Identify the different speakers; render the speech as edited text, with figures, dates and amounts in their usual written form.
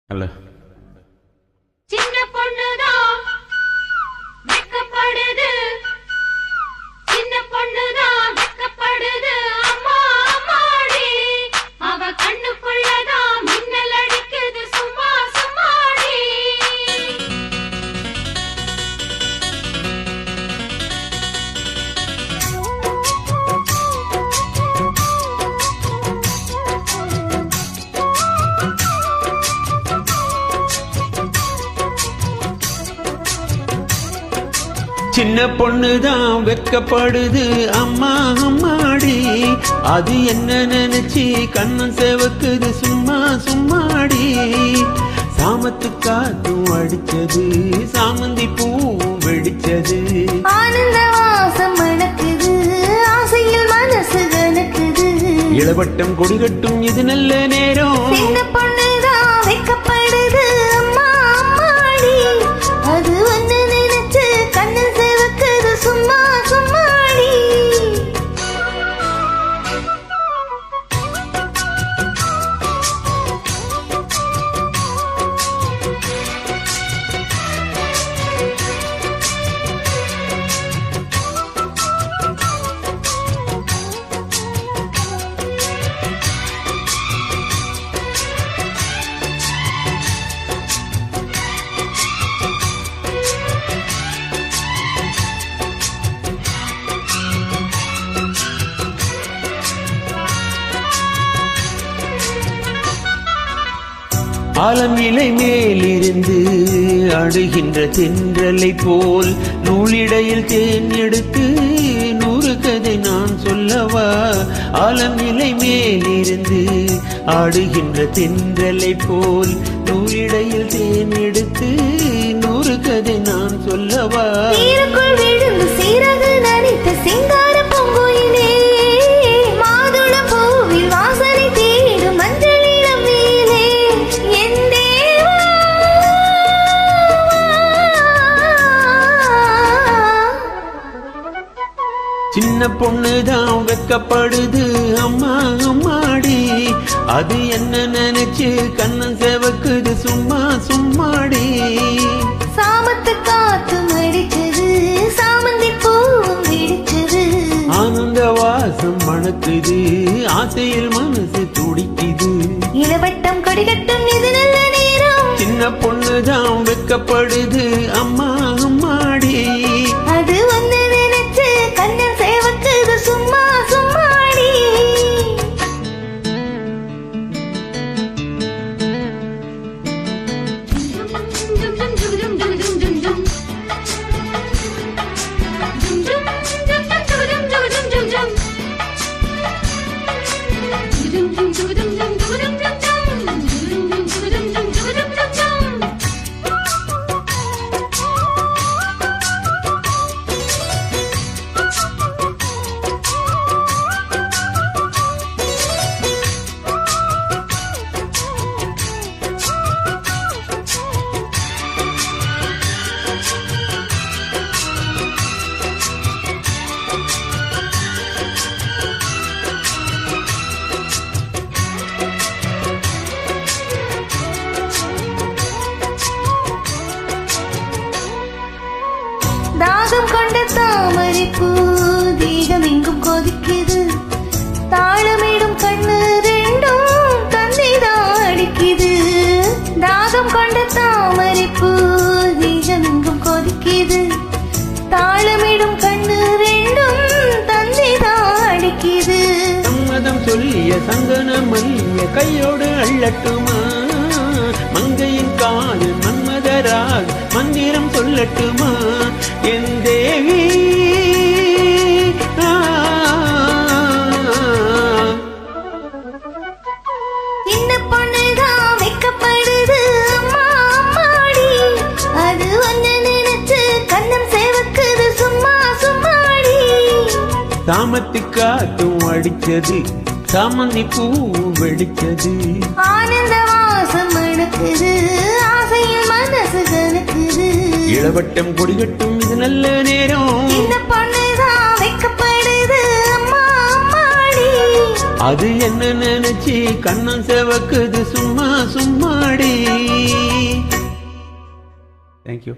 Speaker 1: அல்ல
Speaker 2: சின்ன பொண்ணுதான் வெக்கப்படுது, சின்ன பொண்ணுதான் வெக்கப்படுது. அம்மா அம்மாடி, அவ கண்ணுக்குள்ளதான் மின்னல் அடிக்குது. சும்மா சும்மாடி.
Speaker 1: சின்ன பொண்ணுதான் வெக்கப்படுது. அம்மா அம்மாடி, அது என்ன நினைச்சு கண்ணன் செவக்குது. சும்மா சும்மாடி. சாமத்து காத்தும் அடிச்சது, சாமந்தி பூவும் வெடிச்சது.
Speaker 3: ஆனந்த வாசம் மணக்குது, ஆசையில் மனசு கணக்குது.
Speaker 1: இளவட்டம் கொடிகட்டும் இது நல்ல நேரம்.
Speaker 3: சின்ன பொண்ணுதான் வெக்கப்படுது. அம்மா அம்மாடி, அது ஒண்ணு நினைச்சு கண்ணன் செவக்குது. சும்மா சும்மாடி.
Speaker 1: ஆலம் இலை மேலிருந்து அடுகின்ற தென்றலை போல் நூலிடையில் தேன் எடுத்து 100 கதை நான் சொல்லவா. ஆலம் இலை மேலிருந்து ஆடுகின்ற தென்றலை போல் நூலிடையில் தேன் எடுத்து 100 கதை நான் சொல்லவா.
Speaker 3: நீருக்குள் விழுந்து சீரகு நனைத்த சிங்கார பூங்குயிலே, மாதுள பூவில் வாசனை தேடும் மஞ்சள் இளம் மேலே. என் தேவா,
Speaker 1: சின்ன பொண்ணுதான் வெக்கப்படுது. அம்மா அம்மாடி, அது என்ன நினைச்சு கண்ணன் செவக்குது. சும்மா சும்மாடி.
Speaker 3: சாமத்து காத்தும் அடிச்சது, சாமந்தி பூவும் வெடிச்சது.
Speaker 1: ஆனந்த வாசம் மணக்குது, ஆசையில் மனசு துடிக்குது.
Speaker 3: இளவட்டம் கொடிகட்டும் இது நல்ல நேரம்.
Speaker 1: சின்ன பொண்ணுதான் வெக்கப்படுது. அம்மா அம்மாடி,
Speaker 3: அது ஒண்ணு நினைச்சு கண்ணன் சேவக்குது. சும்மா சும்மாடி. தாகம் கொண்ட தாமரை பூ தீகம் எங்கும் கொதிக்குது. தாளமிடும் கண்ணு ரெண்டும் தந்தைதான் அடிக்குது. தாகம் கொண்ட தாமரை பூ தீகம் எங்கும் கொதிக்குது. தாளமிடும் கண்ணு ரெண்டும் தந்தைதான் அடிக்குது.
Speaker 1: சம்மதம் சொல்லிய சந்தன மல்லிய கையோடு அள்ளட்டுமா. மங்கையின் காலில் மன்மதராக மந்திரம் சொல்லட்டுமா. என் தேவி
Speaker 3: சின்ன பொண்ணுதான் வெக்கப்படுது. அம்மா அம்மாடி, அது ஒண்ணு நினைச்சு கண்ணம் சேவக்குது. சும்மா சும்மாடி.
Speaker 1: சாமத்து காத்தும் அடிச்சது, சாமந்தி பூ வெடிச்சது.
Speaker 3: ஆனந்த வாசம் மணக்குது, ஆசையில் மனசு கணக்குது.
Speaker 1: இளவட்டம் கொடிகட்டும் இது நல்ல நேரம்.
Speaker 3: சின்ன பொண்ணுதான் வெக்கப்படுது. அம்மா அம்மாடி,
Speaker 1: அது என்ன நினைச்சு கண்ணன் செவக்குது. சும்மா சும்மாடி. தேங்க்யூ.